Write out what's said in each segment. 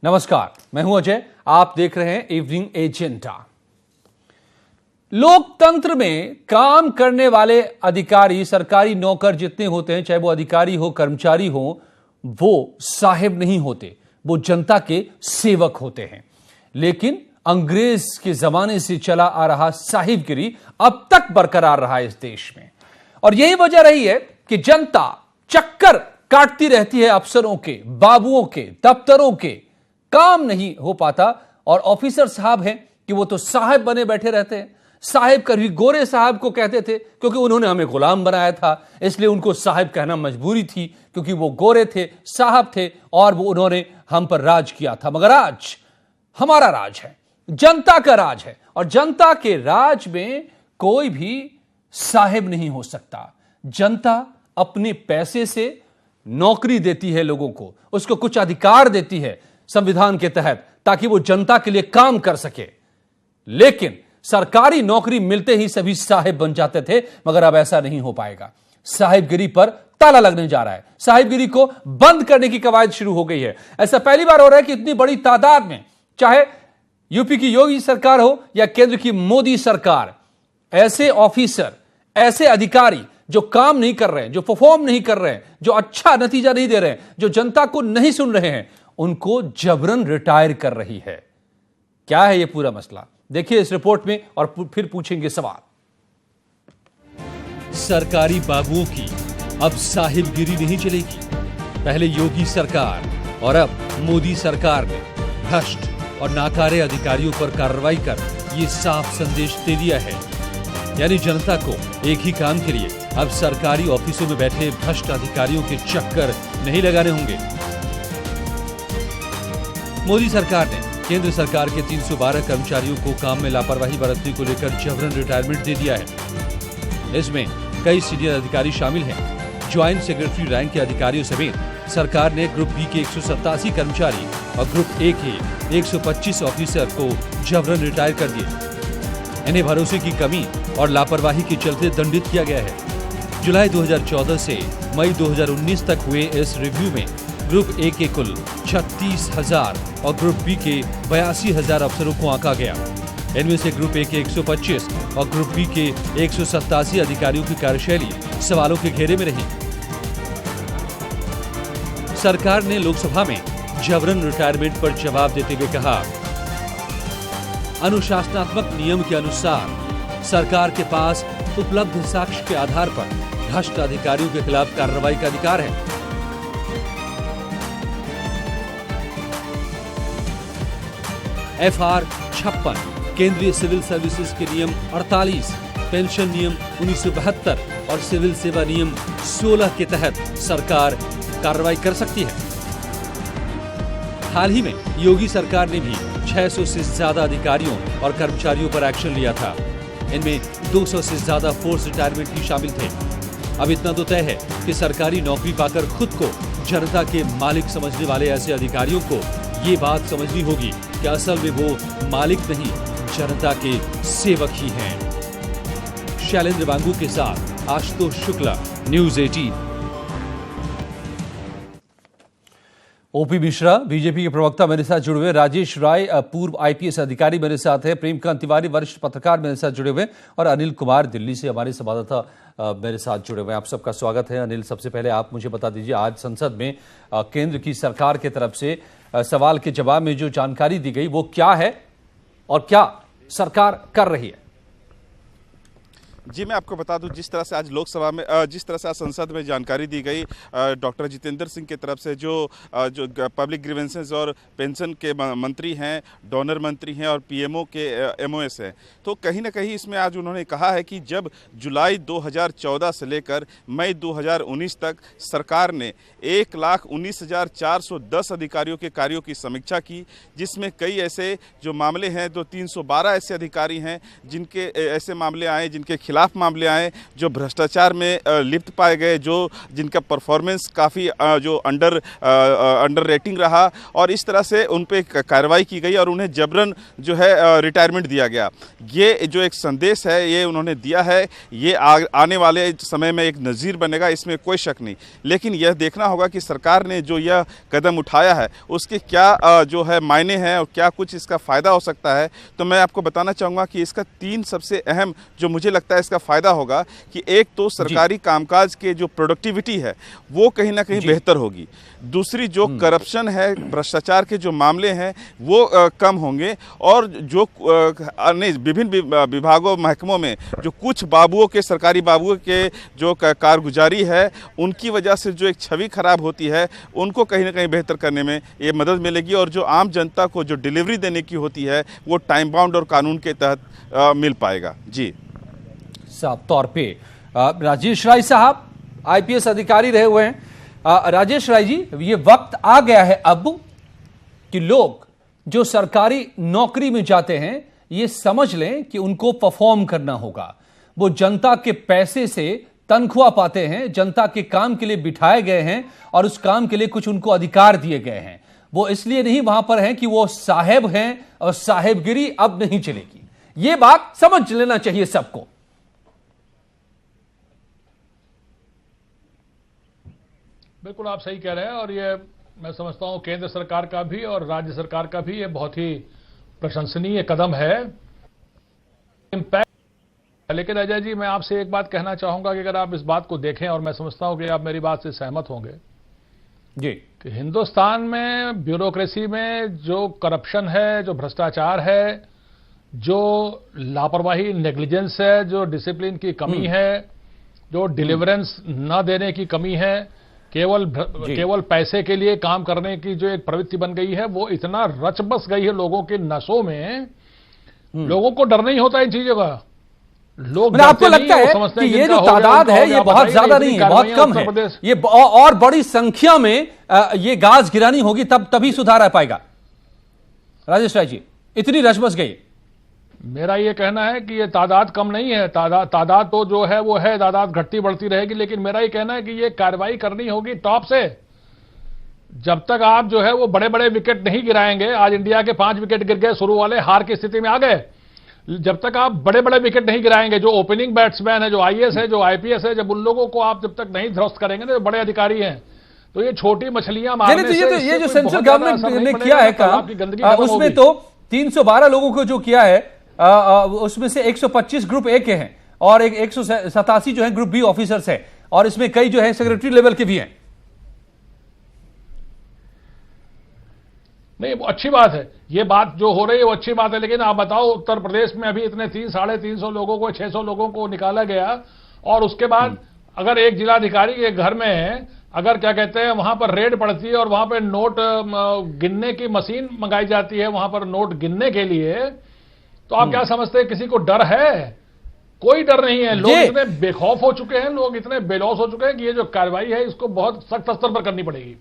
नमस्कार, मैं हूं अजय। आप देख रहे हैं इवनिंग एजेंडा। लोकतंत्र में काम करने वाले अधिकारी, सरकारी नौकर जितने होते हैं, चाहे वो अधिकारी हो, कर्मचारी हो, वो साहिब नहीं होते, वो जनता के सेवक होते हैं। लेकिन अंग्रेज के जमाने से चला आ रहा साहिबगिरी अब तक बरकरार रहा है इस देश में, और यही वजह रही है कि जनता चक्कर काटती रहती है अफसरों के, बाबुओं के, दफ्तरों के। काम नहीं हो पाता और ऑफिसर साहब हैं कि वो तो साहब बने बैठे रहते हैं। साहब कभी गोरे साहब को कहते थे क्योंकि उन्होंने हमें गुलाम बनाया था, इसलिए उनको साहब कहना मजबूरी थी, क्योंकि वो गोरे थे, साहब थे और वो उन्होंने हम पर राज किया था। मगर आज हमारा राज है, जनता का राज है, और जनता के राज में कोई भी साहिब नहीं हो सकता। जनता अपने पैसे से नौकरी देती है लोगों को, उसको कुछ अधिकार देती है संविधान के तहत, ताकि वो जनता के लिए काम कर सके। लेकिन सरकारी नौकरी मिलते ही सभी साहिब बन जाते थे, मगर अब ऐसा नहीं हो पाएगा। साहिबगिरी पर ताला लगने जा रहा है, साहिबगिरी को बंद करने की कवायद शुरू हो गई है। ऐसा पहली बार हो रहा है कि इतनी बड़ी तादाद में, चाहे यूपी की योगी सरकार हो या केंद्र की मोदी सरकार, ऐसे ऑफिसर, ऐसे अधिकारी जो काम नहीं कर रहे हैं, जो परफॉर्म नहीं कर रहे हैं, जो अच्छा नतीजा नहीं दे रहे हैं, जो जनता को नहीं सुन रहे हैं, उनको जबरन रिटायर कर रही है। क्या है यह पूरा मसला, देखिए इस रिपोर्ट में और फिर पूछेंगे सवाल। सरकारी बाबुओं की अब साहिबगिरी नहीं चलेगी। पहले योगी सरकार और अब मोदी सरकार ने भ्रष्ट और नाकारे अधिकारियों पर कार्रवाई कर यह साफ संदेश दे दिया है, यानी जनता को एक ही काम के लिए अब सरकारी ऑफिसों में बैठे भ्रष्ट अधिकारियों के चक्कर नहीं लगाने होंगे। मोदी सरकार ने केंद्र सरकार के 312 कर्मचारियों को काम में लापरवाही बरतने को लेकर जबरन रिटायरमेंट दे दिया है। इसमें कई सीनियर अधिकारी शामिल हैं। ज्वाइंट सेक्रेटरी रैंक के अधिकारियों समेत सरकार ने ग्रुप बी के 187 कर्मचारी और ग्रुप ए के 125 ऑफिसर को जबरन रिटायर कर दिए। इन्हें भरोसे की कमी और लापरवाही के चलते दंडित किया गया है। जुलाई 2014 से मई 2019 तक हुए इस रिव्यू में ग्रुप ए के कुल 36,000 और ग्रुप बी के 82,000 अफसरों को आंका गया। इनमें से ग्रुप ए के 125 और ग्रुप बी के 187 अधिकारियों की कार्यशैली सवालों के घेरे में रही। सरकार ने लोकसभा में जबरन रिटायरमेंट पर जवाब देते हुए कहा, अनुशासनात्मक नियम के अनुसार सरकार के पास उपलब्ध साक्ष्य के आधार पर भ्रष्ट अधिकारियों के खिलाफ कार्रवाई का अधिकार है। FR 56, केंद्रीय सिविल सर्विसेज के नियम 48, पेंशन नियम 1972 और सिविल सेवा नियम 16 के तहत सरकार कार्रवाई कर सकती है। हाल ही में योगी सरकार ने भी 600 से ज्यादा अधिकारियों और कर्मचारियों पर एक्शन लिया था। इनमें 200 से ज्यादा फोर्स रिटायरमेंट भी शामिल थे। अब इतना तो तय है कि सरकारी नौकरी पाकर खुद को जनता के मालिक समझने वाले ऐसे अधिकारियों को ये बात समझनी होगी कि असल में वो मालिक नहीं, जनता के सेवक ही हैं। शैलेंद्र वांगू के साथ Ashutosh Shukla, news 18। OP Mishra BJP के प्रवक्ता मेरे साथ जुड़े हुए, राजेश राय पूर्व आईपीएस अधिकारी मेरे साथ है, प्रेमकांत तिवारी वरिष्ठ पत्रकार मेरे साथ जुड़े हुए, और अनिल कुमार दिल्ली से हमारे संवाददाता मेरे साथ जुड़े हुए हैं। आप सबका स्वागत है। अनिल, सबसे पहले आप मुझे बता दीजिए, आज संसद में केंद्र की सरकार की तरफ से सवाल के जवाब में जो जानकारी दी गई वो क्या है और क्या सरकार कर रही है? जी, मैं आपको बता दूं, जिस तरह से आज लोकसभा में, जिस तरह से आज संसद में जानकारी दी गई डॉक्टर जितेंद्र सिंह की तरफ से, जो पब्लिक ग्रीवेंसेस और पेंशन के मंत्री हैं, डोनर मंत्री हैं और पीएमओ के एमओएस हैं, तो कहीं ना कहीं इसमें आज उन्होंने कहा है कि जब जुलाई 2014 से लेकर मई 2019 तक सरकार ने 1,19,410 अधिकारियों के कार्यों की समीक्षा की, जिसमें कई ऐसे जो मामले हैं, 312 ऐसे अधिकारी हैं जिनके ऐसे मामले आए जिनके खिलाफ मामले आए, जो भ्रष्टाचार में लिप्त पाए गए, जो जिनका परफॉर्मेंस काफ़ी जो अंडर रेटिंग रहा, और इस तरह से उन पे कार्रवाई की गई और उन्हें जबरन जो है रिटायरमेंट दिया गया। ये जो एक संदेश है ये उन्होंने दिया है, ये आने वाले समय में एक नज़ीर बनेगा, इसमें कोई शक नहीं। लेकिन यह देखना होगा कि सरकार ने जो यह कदम उठाया है उसके क्या जो है मायने हैं और क्या कुछ इसका फ़ायदा हो सकता है। तो मैं आपको बताना चाहूँगा कि इसका 3 सबसे अहम जो मुझे लगता है इसका फ़ायदा होगा कि एक तो सरकारी कामकाज के जो प्रोडक्टिविटी है वो कहीं ना कहीं बेहतर होगी। दूसरी जो करप्शन है, भ्रष्टाचार के जो मामले हैं वो कम होंगे, और जो विभिन्न विभागों महकमों में जो कुछ बाबुओं के, सरकारी बाबुओं के जो कारगुजारी है उनकी वजह से जो एक छवि खराब होती है उनको कहीं ना कहीं बेहतर करने में ये मदद मिलेगी, और जो आम जनता को जो डिलीवरी देने की होती है वो टाइम बाउंड और कानून के तहत मिल पाएगा। जी साफ तौर पे राजेश राय साहब आईपीएस अधिकारी रहे हुए हैं। राजेश राय जी, ये वक्त आ गया है अब कि लोग जो सरकारी नौकरी में जाते हैं ये समझ लें कि उनको परफॉर्म करना होगा। वो जनता के पैसे से तनख्वाह पाते हैं, जनता के काम के लिए बिठाए गए हैं और उस काम के लिए कुछ उनको अधिकार दिए गए हैं। वो इसलिए नहीं वहां पर हैं कि वो साहेब हैं और साहेबगिरी अब नहीं चलेगी। ये बात समझ लेना चाहिए सबको। बिल्कुल आप सही कह रहे हैं, और ये मैं समझता हूं केंद्र सरकार का भी और राज्य सरकार का भी ये बहुत ही प्रशंसनीय कदम है। इम्पैक्ट। लेकिन अजय जी, मैं आपसे एक बात कहना चाहूंगा कि अगर आप इस बात को देखें, और मैं समझता हूं कि आप मेरी बात से सहमत होंगे जी, कि हिंदुस्तान में ब्यूरोक्रेसी में जो करप्शन है, जो भ्रष्टाचार है, जो लापरवाही, नेग्लिजेंस है, जो डिसिप्लिन की कमी है, जो डिलीवरेंस न देने की कमी है, केवल पैसे के लिए काम करने की जो एक प्रवृत्ति बन गई है, वो इतना रच बस गई है लोगों के नसों में, लोगों को डर नहीं होता इन चीजों का। लोग आपको लगता है कि ये जो तादाद है ये बहुत ज्यादा नहीं है, बहुत कम है, ये और बड़ी संख्या में ये गाज गिरानी होगी तभी सुधार आ पाएगा? राजेश राय जी, इतनी रच बस गई। मेरा ये कहना है कि ये तादाद कम नहीं है, तादाद तो जो है वो है, तादाद घटती बढ़ती रहेगी, लेकिन मेरा ये कहना है कि ये कार्रवाई करनी होगी टॉप से। जब तक आप जो है वो बड़े बड़े विकेट नहीं गिराएंगे, आज इंडिया के 5 विकेट गिर गए, शुरू वाले हार की स्थिति में आ गए, जब तक आप बड़े बड़े विकेट नहीं गिराएंगे, जो ओपनिंग बैट्समैन है, जो आईएएस है, जो आईपीएस है, जब उन लोगों को आप जब तक नहीं ध्वस्त करेंगे ना, जो बड़े अधिकारी हैं, तो ये छोटी मछलियां मारने से ये जो सेंट्रल गवर्नमेट ने किया है काम, उसमें तो 312 लोगों को जो किया है उसमें से 125 ग्रुप ए के हैं और 187 जो है ग्रुप बी ऑफिसर्स है, और इसमें कई जो है सेक्रेटरी लेवल के भी हैं। नहीं, वो अच्छी बात है, ये बात जो हो रही है वो अच्छी बात है, लेकिन आप बताओ उत्तर प्रदेश में अभी इतने 300-350 लोगों को, 600 लोगों को निकाला गया, और उसके बाद अगर एक जिलाधिकारी के घर में अगर क्या कहते हैं वहां पर रेड पड़ती है और वहां पर नोट गिनने की मशीन मंगाई जाती है वहां पर नोट गिनने के लिए, तो आप क्या समझते हैं किसी को डर है? कोई डर नहीं है। लोग इतने बेखौफ हो चुके हैं, लोग इतने बेलौस हो चुके हैं कि ये जो कार्रवाई है इसको बहुत सख्त स्तर पर करनी पड़ेगी।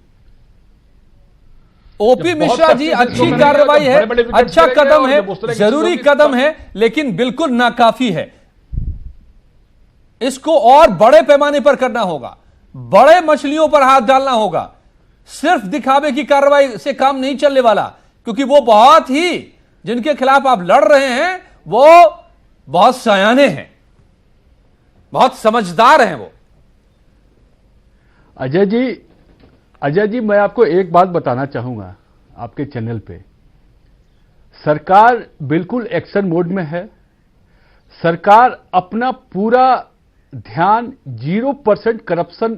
ओपी मिश्रा जी, अच्छी कार्रवाई है, अच्छा कदम है, जरूरी कदम है, लेकिन बिल्कुल नाकाफी है। इसको और बड़े पैमाने पर करना होगा, बड़े मछलियों पर हाथ डालना होगा। सिर्फ दिखावे की कार्रवाई से काम नहीं चलने वाला, क्योंकि वो बहुत ही, जिनके खिलाफ आप लड़ रहे हैं वो बहुत सयाने हैं, बहुत समझदार हैं वो। अजय जी, मैं आपको एक बात बताना चाहूंगा आपके चैनल पे, सरकार बिल्कुल एक्शन मोड में है। सरकार अपना पूरा ध्यान 0% करप्शन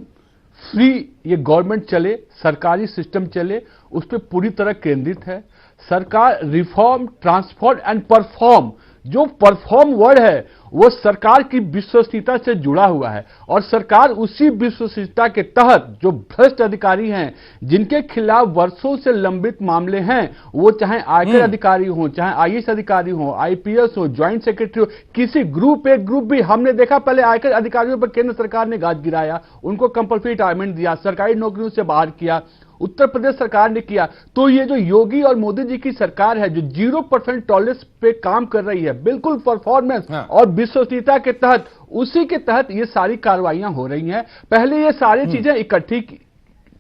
फ्री ये गवर्नमेंट चले, सरकारी सिस्टम चले, उस पर पूरी तरह केंद्रित है। सरकार रिफॉर्म, ट्रांसफॉर्म एंड परफॉर्म, जो परफॉर्म वर्ड है वो सरकार की विश्वसनीयता से जुड़ा हुआ है, और सरकार उसी विश्वसनीयता के तहत जो भ्रष्ट अधिकारी हैं, जिनके खिलाफ वर्षों से लंबित मामले हैं, वो चाहे आयकर अधिकारी हो, चाहे आईएएस अधिकारी हो, आईपीएस हो, ज्वाइंट सेक्रेटरी हो, किसी ग्रुप ए ग्रुप भी, हमने देखा पहले आयकर अधिकारियों पर केंद्र सरकार ने गाज गिराया, उनको कंपल्सरी रिटायरमेंट दिया, सरकारी नौकरियों से बाहर किया, उत्तर प्रदेश सरकार ने किया। तो ये जो योगी और मोदी जी की सरकार है, जो 0% टॉलरेंस पे काम कर रही है, बिल्कुल परफॉर्मेंस और विश्वसनीयता के तहत, उसी के तहत ये सारी कार्रवाइयां हो रही हैं। पहले ये सारी चीजें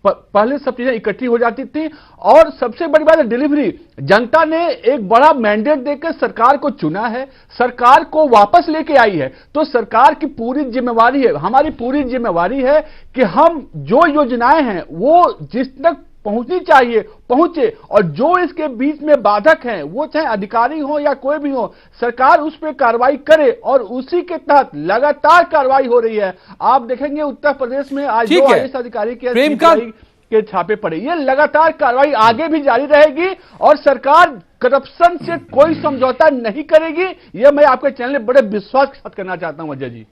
पहले सब चीजें इकट्ठी हो जाती थी। और सबसे बड़ी बात है डिलीवरी। जनता ने एक बड़ा मैंडेट देकर सरकार को चुना है, सरकार को वापस लेके आई है। तो सरकार की पूरी जिम्मेवारी है, हमारी पूरी जिम्मेवारी है कि हम जो योजनाएं हैं वो जिस तक पहुंचनी चाहिए पहुंचे, और जो इसके बीच में बाधक हैं, वो चाहे अधिकारी हो या कोई भी हो, सरकार उस पर कार्रवाई करे। और उसी के तहत लगातार कार्रवाई हो रही है। आप देखेंगे उत्तर प्रदेश में आज दो आईएएस अधिकारी के छापे पड़े। ये लगातार कार्रवाई आगे भी जारी रहेगी और सरकार करप्शन से कोई समझौता नहीं करेगी। यह मैं आपके चैनल में बड़े विश्वास के साथ करना चाहता हूं अजय जी।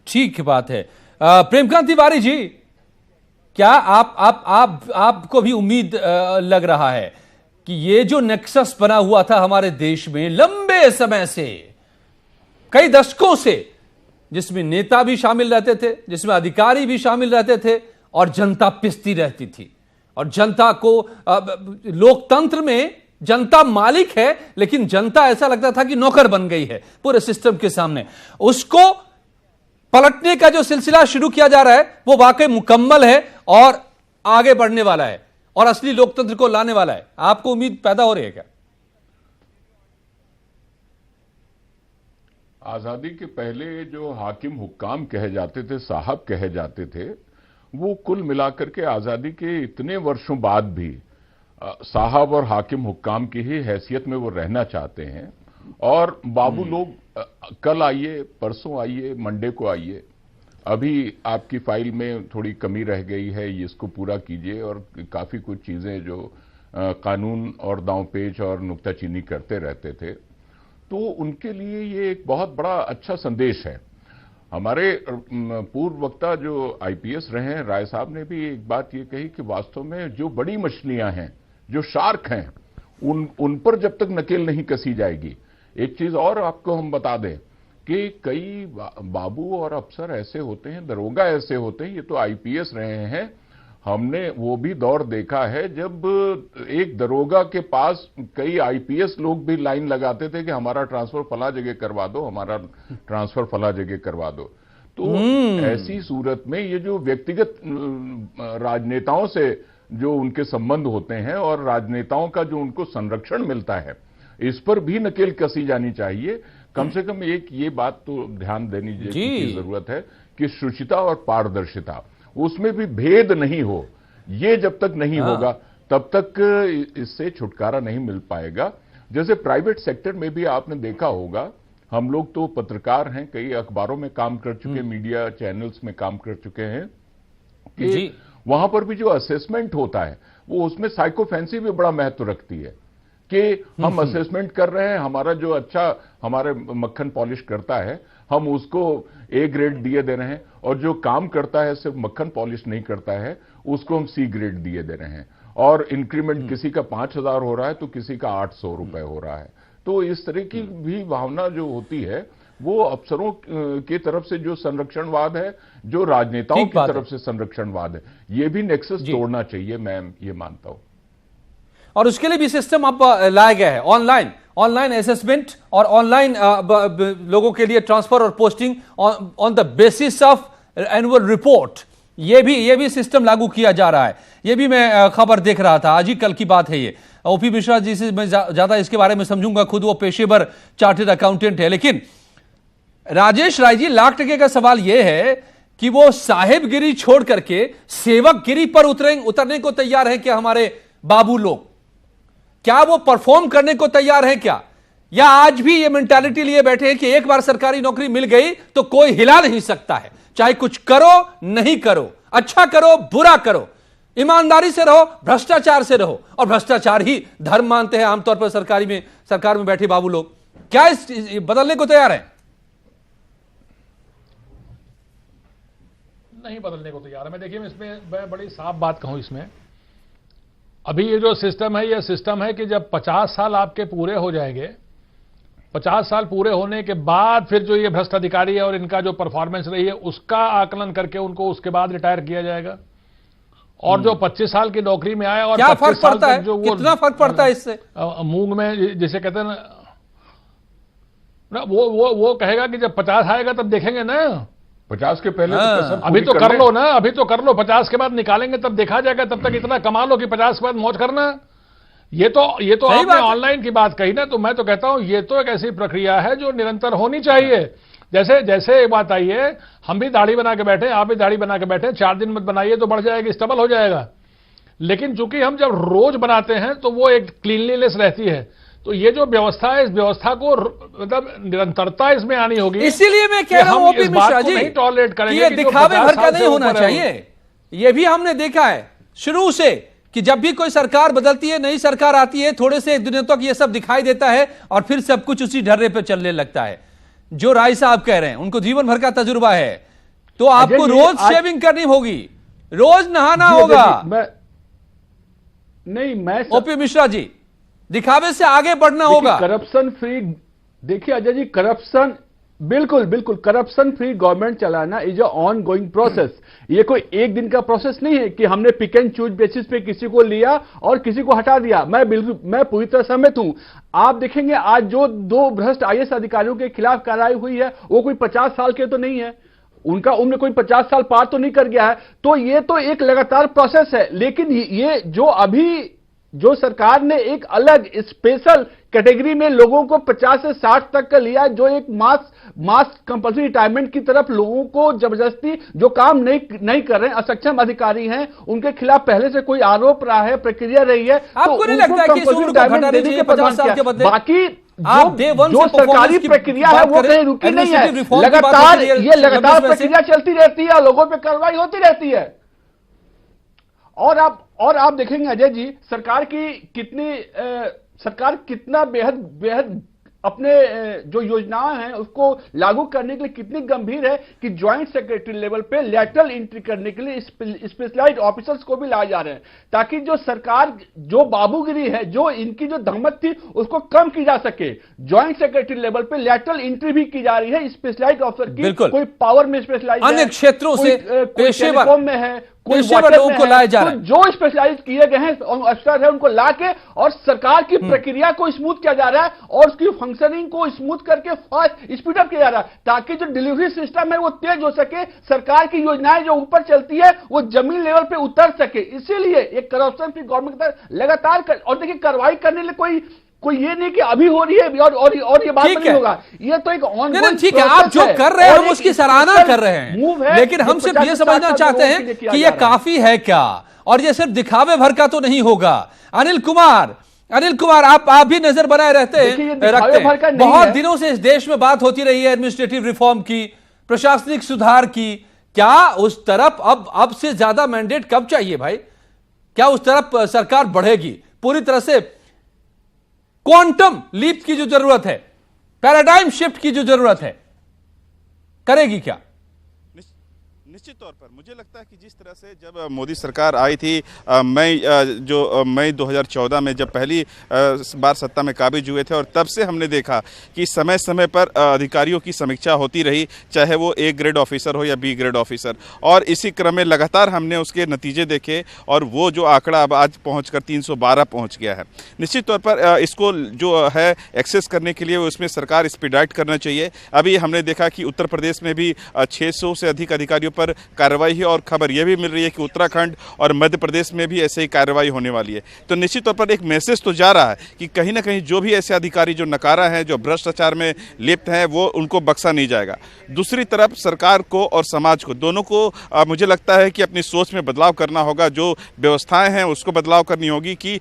ठीक बात है। प्रेमकांत तिवारी जी, क्या आपको भी उम्मीद लग रहा है कि ये जो नेक्सस बना हुआ था हमारे देश में लंबे समय से, कई दशकों से, जिसमें नेता भी शामिल रहते थे, जिसमें अधिकारी भी शामिल रहते थे, और जनता पिसती रहती थी, और जनता को लोकतंत्र में जनता मालिक है, लेकिन जनता ऐसा लगता था कि नौकर बन गई है पूरे सिस्टम के सामने, उसको पलटने का जो सिलसिला शुरू किया जा रहा है वो वाकई मुकम्मल है और आगे बढ़ने वाला है और असली लोकतंत्र को लाने वाला है। आपको उम्मीद पैदा हो रही है क्या? आजादी के पहले जो हाकिम हुक्काम कहे जाते थे, साहब कहे जाते थे, वो कुल मिलाकर के आजादी के इतने वर्षों बाद भी साहब और हाकिम हुक्काम की ही हैसियत में वो रहना चाहते हैं। और बाबू लोग कल आइए, परसों आइए, मंडे को आइए, अभी आपकी फाइल में थोड़ी कमी रह गई है, इसको पूरा कीजिए, और काफी कुछ चीजें जो कानून और दांवपेच और नुक्ताचीनी करते रहते थे, तो उनके लिए ये एक बहुत बड़ा अच्छा संदेश है। हमारे पूर्व वक्ता जो आईपीएस रहे हैं, राय साहब ने भी एक बात ये कही कि वास्तव में जो बड़ी मछलियां हैं, जो शार्क हैं, उन पर जब तक नकेल नहीं कसी जाएगी। एक चीज और आपको हम बता दें कि कई बाबू और अफसर ऐसे होते हैं, दरोगा ऐसे होते हैं, ये तो आईपीएस रहे हैं, हमने वो भी दौर देखा है जब एक दरोगा के पास कई आईपीएस लोग भी लाइन लगाते थे कि हमारा ट्रांसफर फला जगह करवा दो, हमारा ट्रांसफर फला जगह करवा दो। तो ऐसी सूरत में ये जो व्यक्तिगत राजनेताओं से जो उनके संबंध होते हैं और राजनेताओं का जो उनको संरक्षण मिलता है, इस पर भी नकेल कसी जानी चाहिए। कम से कम एक ये बात तो ध्यान देने की जरूरत है कि शुचिता और पारदर्शिता, उसमें भी भेद नहीं हो। ये जब तक नहीं होगा तब तक इससे छुटकारा नहीं मिल पाएगा। जैसे प्राइवेट सेक्टर में भी आपने देखा होगा, हम लोग तो पत्रकार हैं, कई अखबारों में काम कर चुके, मीडिया चैनल्स में काम कर चुके हैं, कि वहां पर भी जो असेसमेंट होता है वो उसमें साइकोफेंसी भी बड़ा महत्व रखती है कि हम असेसमेंट कर रहे हैं, हमारा जो अच्छा हमारे मक्खन पॉलिश करता है हम उसको ए ग्रेड दिए दे रहे हैं, और जो काम करता है सिर्फ मक्खन पॉलिश नहीं करता है उसको हम सी ग्रेड दिए दे रहे हैं, और इंक्रीमेंट किसी का 5,000 हो रहा है तो किसी का 800 रुपए हो रहा है। तो इस तरह की भी भावना जो होती है वो अफसरों की तरफ से जो संरक्षणवाद है, जो राजनेताओं की तरफ से संरक्षणवाद है, ये भी नेक्सस तोड़ना चाहिए, मैं ये मानता हूं। और उसके लिए भी सिस्टम अब लाया गया है, ऑनलाइन असेसमेंट और ऑनलाइन लोगों के लिए ट्रांसफर और posting on the basis of annual report. ये भी सिस्टम लागू किया जा रहा है। ये भी मैं खबर देख रहा था, आज ही कल की बात है ये। ओपी मिश्रा जी से मैं ज्यादा इसके बारे में समझूंगा, खुद वो पेशेवर चार्टर्ड अकाउंटेंट है। लेकिन राजेश राय जी, लाख टके का सवाल यह है कि वो साहेबगिरी छोड़ करके सेवकगिरी पर उतरने को तैयार है क्या हमारे बाबू लोग? क्या वो परफॉर्म करने को तैयार है क्या, या आज भी ये मेंटालिटी लिए बैठे हैं कि एक बार सरकारी नौकरी मिल गई तो कोई हिला नहीं सकता है, चाहे कुछ करो नहीं करो, अच्छा करो बुरा करो, ईमानदारी से रहो, भ्रष्टाचार से रहो, और भ्रष्टाचार ही धर्म मानते हैं आमतौर पर सरकार में बैठे बाबू लोग। क्या इस बदलने को तैयार है? नहीं बदलने को तैयार है। मैं देखिए, इसमें बड़ी साफ बात कहूं, इसमें अभी ये जो सिस्टम है, ये सिस्टम है कि जब 50 साल आपके पूरे हो जाएंगे, 50 साल पूरे होने के बाद फिर जो ये भ्रष्ट अधिकारी है और इनका जो परफॉर्मेंस रही है उसका आकलन करके उनको उसके बाद रिटायर किया जाएगा। और जो 25 साल की नौकरी में आया और क्या 25 फर्क साल पड़ता तक है? जो वो कितना फर्क पड़ता है इससे? मूंग में जिसे कहते हैं ना, वो कहेगा कि जब 50 आएगा तब देखेंगे ना। 50 के पहले तो हाँ। कसम अभी पूरी तो कर कर ले। लो ना, अभी तो कर लो, 50 के बाद निकालेंगे तब देखा जाएगा, तब तक इतना कमा लो कि 50 के बाद मौज करना। ये तो सही आपने बात है। ऑनलाइन की बात कही ना, तो मैं तो कहता हूं ये तो एक ऐसी प्रक्रिया है जो निरंतर होनी चाहिए। जैसे एक बात आई है, हम भी दाढ़ी बना के बैठे, आप भी दाढ़ी बना के बैठे, 4 दिन मत बनाइए तो बढ़ जाएगी, स्टबल हो जाएगा। लेकिन चूंकि हम जब रोज बनाते हैं तो वो एक क्लीनलीनेस रहती है। तो ये जो व्यवस्था है, इस व्यवस्था को मतलब निरंतरता इसमें आनी होगी। इसीलिए मैं कह रहा हूं ओपी मिश्रा जी नहीं टॉलरेट कि करेंगे ये कि जो दिखावे 50 भर का साल नहीं से होना ऊपर है वो। चाहिए। ये भी हमने देखा है शुरू से कि जब भी कोई सरकार बदलती है, नई सरकार आती है, थोड़े से दिनों तक ये सब दिखाई देता है और फिर सब कुछ उसी ढर्रे पे चलने लगता है। जो राय साहब कह रहे हैं उनको जीवन भर का तजुर्बा है, तो आपको जी, रोज आज- शेविंग करनी होगी, रोज नहाना जी, होगा। मैं ओपी मिश्रा जी, दिखावे से आगे बढ़ना होगा। करप्शन फ्री, देखिए अजय जी, करप्शन बिल्कुल करप्शन फ्री गवर्नमेंट चलाना is a on going process. ये कोई एक दिन का प्रोसेस नहीं है कि हमने पिक एंड चूज बेसिस पे किसी को लिया और किसी को हटा दिया। मैं पूरी तरह सहमत हूं। आप देखेंगे आज जो 2 भ्रष्ट आईएएस अधिकारियों के खिलाफ कार्रवाई हुई है, वो कोई 50 साल के तो नहीं है, उनका उम्र कोई 50 साल पार तो नहीं कर गया है। तो ये तो एक लगातार प्रोसेस है। लेकिन ये जो सरकार ने एक अलग स्पेशल कैटेगरी में लोगों को 50 से 60 तक का लिया, जो एक मास कंपल्सरी रिटायरमेंट की तरफ लोगों को जबरदस्ती, जो काम नहीं कर रहे हैं, असक्षम अधिकारी हैं, उनके खिलाफ पहले से कोई आरोप रहा है, प्रक्रिया रही है, आपको नहीं लगता है कि इस उम्र को घटाने चाहिए 50 साल के बदले? बाकी आप day one जो से performance सरकारी की प्रक्रिया है बात वो करें, कहीं रुकी नहीं है। administrative reform की बात लगातार होती है, ये लगातार लंबे समय से। प्रक्रिया चलती रहती है और लोगों पे कार्रवाई होती रहती है। और आप देखेंगे अजय जी, सरकार कितना बेहद अपने जो योजनाएं हैं उसको लागू करने के लिए कितनी गंभीर है कि ज्वाइंट सेक्रेटरी लेवल पे लैटरल एंट्री करने के लिए स्पेशलाइज्ड ऑफिसर्स को भी लाए जा रहे हैं, ताकि जो सरकार जो बाबूगिरी है, जो इनकी जो धमक थी, उसको कम की जा सके। ज्वाइंट सेक्रेटरी लेवल पे लैटरल एंट्री भी की जा रही है स्पेशलाइज्ड ऑफिसर की। कोई पावर में स्पेशलाइज, अन्य क्षेत्रों से पेशेवर में है, कोई पेशेवर वाटर लोगों में को है, लाए जा तो रहे हैं। जो स्पेशलाइज किए गए हैं अफसर है उनको लाके और सरकार की प्रक्रिया को स्मूथ किया जा रहा है और उसकी फंक्शनिंग को स्मूथ करके फास्ट स्पीड अप किया जा रहा है, ताकि जो डिलीवरी सिस्टम है वो तेज हो सके, सरकार की योजनाएं जो ऊपर चलती है वो जमीन लेवल पे उतर सके। इसीलिए एक करप्शन फ्री गवर्नमेंट लगातार और देखिए कार्रवाई करने के लिए कोई ये नहीं कि अभी हो रही है और ये बात ठीक नहीं है। होगा। ये तो एक नहीं, ठीक है, आप जो कर रहे हैं हम उसकी सराहना कर रहे हैं, लेकिन हम सिर्फ ये समझना चाहते हैं कि ये काफी है क्या, और ये सिर्फ दिखावे भर का तो नहीं होगा। अनिल कुमार, आप भी नजर बनाए रखते हैं। बहुत दिनों से इस देश में बात होती रही है एडमिनिस्ट्रेटिव रिफॉर्म की, प्रशासनिक सुधार की। क्या उस तरफ अब से ज्यादा मैंडेट कब चाहिए भाई? क्या उस तरफ सरकार बढ़ेगी? पूरी तरह से क्वांटम लीप की जो जरूरत है, पैराडाइम शिफ्ट की जो जरूरत है, करेगी क्या? निश्चित तौर पर मुझे लगता है कि जिस तरह से जब मोदी सरकार आई थी मई 2014 में जब पहली बार सत्ता में काबिज हुए थे, और तब से हमने देखा कि समय समय पर अधिकारियों की समीक्षा होती रही, चाहे वो ए ग्रेड ऑफिसर हो या बी ग्रेड ऑफिसर, और इसी क्रम में लगातार हमने उसके नतीजे देखे और वो जो आंकड़ा अब आज पहुंचकर 312 पहुंच गया है। निश्चित तौर पर इसको जो है एक्सेस करने के लिए उसमें सरकार एक्सपीडाइट करना चाहिए। अभी हमने देखा कि उत्तर प्रदेश में भी 600 से अधिक अधिकारियों पर कार्रवाई है, और खबर यह भी मिल रही है कि उत्तराखंड और मध्य प्रदेश में भी ऐसे ही कार्रवाई होने वाली है। तो निश्चित तौर पर एक मैसेज तो जा रहा है कि कहीं ना कहीं जो भी ऐसे अधिकारी जो नकारा हैं, जो भ्रष्टाचार में लिप्त हैं, वो उनको बख्शा नहीं जाएगा। दूसरी तरफ सरकार को और समाज को, दोनों को मुझे लगता है कि अपनी सोच में बदलाव करना होगा। जो व्यवस्थाएं हैं उसको बदलाव करनी होगी कि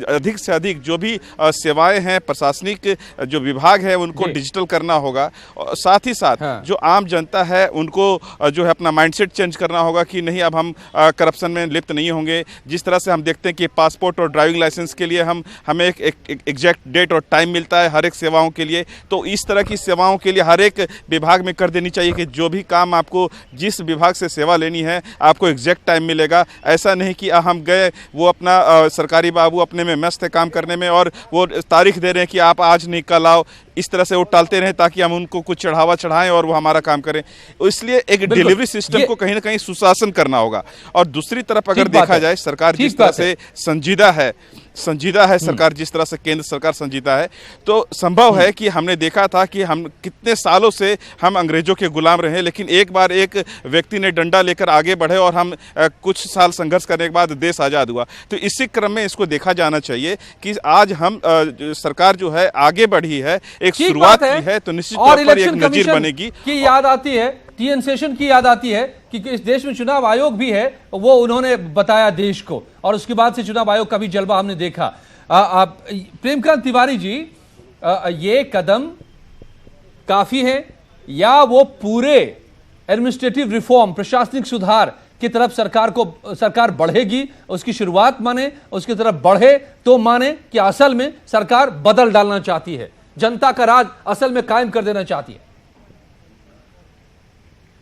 अधिक से अधिक जो भी सेवाएं हैं, प्रशासनिक जो विभाग है, उनको डिजिटल करना होगा। साथ ही साथ जो आम जनता है उनको जो है अपना माइंडसेट चेंज करना होगा कि नहीं, अब हम करप्शन में लिप्त नहीं होंगे। जिस तरह से हम देखते हैं कि पासपोर्ट और ड्राइविंग लाइसेंस के लिए हमें एक एग्जैक्ट डेट और टाइम मिलता है हर एक सेवाओं के लिए, तो इस तरह की सेवाओं के लिए हर एक विभाग में कर देनी चाहिए कि जो भी काम आपको जिस विभाग से सेवा लेनी है आपको एग्जैक्ट टाइम मिलेगा। ऐसा नहीं कि हम गए, वो अपना सरकारी बाबू अपने में मस्त है काम करने में और वो तारीख दे रहे हैं कि आप आज नहीं कल आओ। इस तरह से वो टालते रहे ताकि हम उनको कुछ चढ़ावा चढ़ाएं और वो हमारा काम करें। इसलिए एक डिलीवरी सिस्टम को कहीं ना कहीं सुशासन करना होगा। और दूसरी तरफ अगर देखा जाए, सरकार जिस तरह से संजीदा है सरकार, जिस तरह से केंद्र सरकार संजीदा है, तो संभव है कि हमने देखा था कि हम कितने सालों से हम अंग्रेजों के गुलाम रहे, लेकिन एक बार एक व्यक्ति ने डंडा लेकर आगे बढ़े और हम कुछ साल संघर्ष करने के बाद देश आजाद हुआ। तो इसी क्रम में इसको देखा जाना चाहिए कि आज हम सरकार जो है आगे बढ़ी है, एक शुरुआत की है, तो निश्चित तौर पर एक नजीर बनेगी। की याद आती है, टीएन शेषन की याद आती है कि इस देश में चुनाव आयोग भी है, वो उन्होंने बताया देश को, और उसके बाद से चुनाव आयोग का भी जलवा हमने देखा। प्रेमकांत तिवारी जी, ये कदम काफी है या वो पूरे एडमिनिस्ट्रेटिव रिफॉर्म, प्रशासनिक सुधार की तरफ सरकार बढ़ेगी, उसकी शुरुआत माने, उसकी तरफ बढ़े तो माने कि असल में सरकार बदल डालना चाहती है, जनता का राज असल में कायम कर देना चाहती है?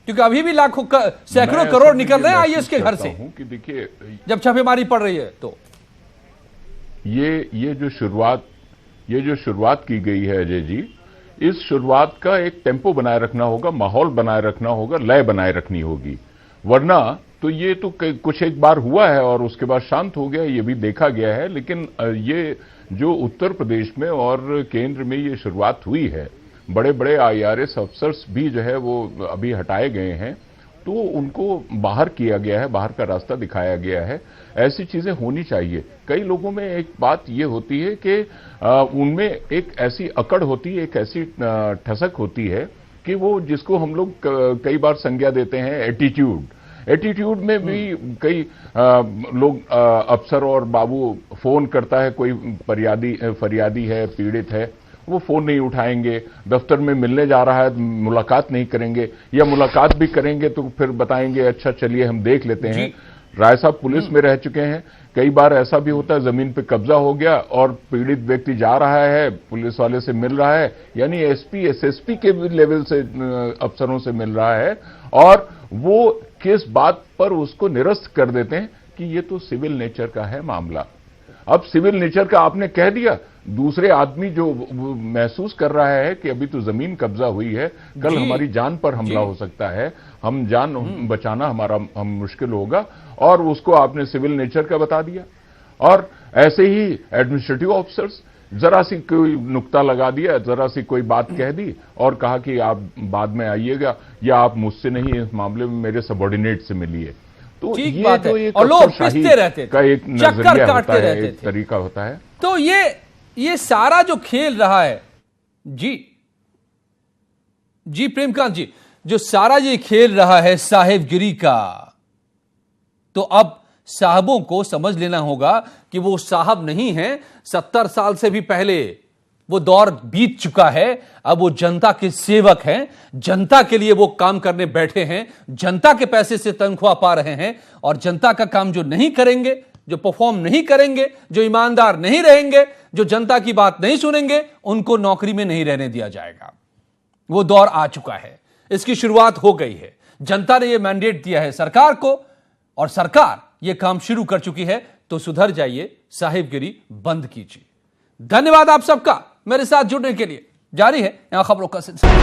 क्योंकि अभी भी लाखों सैकड़ों करोड़ निकल रहे हैं आईएएस के घर से कि देखिए, जब छापेमारी पड़ रही है तो ये जो शुरुआत की गई है अजय जी, इस शुरुआत का एक टेम्पो बनाए रखना होगा, माहौल बनाए रखना होगा, लय बनाए रखनी होगी। वरना तो ये तो कुछ एक बार हुआ है और उसके बाद शांत हो गया, ये भी देखा गया है। लेकिन ये जो उत्तर प्रदेश में और केंद्र में ये शुरुआत हुई है, बड़े बड़े आईआरएस अफसर्स भी जो है वो अभी हटाए गए हैं, तो उनको बाहर किया गया है, बाहर का रास्ता दिखाया गया है। ऐसी चीजें होनी चाहिए। कई लोगों में एक बात ये होती है कि उनमें एक ऐसी अकड़ होती है, एक ऐसी ठसक होती है कि वो जिसको हम लोग कई बार संज्ञा देते हैं एटीट्यूड में भी कई लोग, अफसर और बाबू, फोन करता है कोई फरियादी है, पीड़ित है, वो फोन नहीं उठाएंगे, दफ्तर में मिलने जा रहा है मुलाकात नहीं करेंगे, या मुलाकात भी करेंगे तो फिर बताएंगे अच्छा चलिए हम देख लेते हैं। राय साहब पुलिस में रह चुके हैं, कई बार ऐसा भी होता है जमीन पे कब्जा हो गया और पीड़ित व्यक्ति जा रहा है, पुलिस वाले से मिल रहा है, यानी एसपी एसएसपी के लेवल से अफसरों से मिल रहा है, और वो किस बात पर उसको निरस्त कर देते हैं कि ये तो सिविल नेचर का है मामला। अब सिविल नेचर का आपने कह दिया, दूसरे आदमी जो महसूस कर रहा है कि अभी तो जमीन कब्जा हुई है, कल हमारी जान पर हमला हो सकता है, हम जान बचाना हम मुश्किल होगा, और उसको आपने सिविल नेचर का बता दिया। और ऐसे ही एडमिनिस्ट्रेटिव ऑफिसर्स, जरा सी कोई नुक्ता लगा दिया, जरा सी कोई बात कह दी और कहा कि आप बाद में आइएगा, या आप मुझसे नहीं, इस मामले में मेरे सबॉर्डिनेट से मिलिए। तो ये बात तो है। एक और लोग पिसते रहते का एक नजरिया होता है, एक थे। तरीका होता है। तो ये सारा जो खेल रहा है जी प्रेमकांत जी, जो सारा ये खेल रहा है साहेबगिरी का, तो अब साहबों को समझ लेना होगा कि वो साहब नहीं हैं। 70 साल से भी पहले वो दौर बीत चुका है। अब वो जनता के सेवक हैं, जनता के लिए वो काम करने बैठे हैं, जनता के पैसे से तनख्वाह पा रहे हैं, और जनता का काम जो नहीं करेंगे, जो परफॉर्म नहीं करेंगे, जो ईमानदार नहीं रहेंगे, जो जनता की बात नहीं सुनेंगे, उनको नौकरी में नहीं रहने दिया जाएगा। वो दौर आ चुका है, इसकी शुरुआत हो गई है। जनता ने यह मैंडेट दिया है सरकार को, और सरकार यह काम शुरू कर चुकी है। तो सुधर जाइए, साहिबगिरी बंद कीजिए। धन्यवाद आप सबका मेरे साथ जुड़ने के लिए। जारी है यहां खबरों का सिलसिला।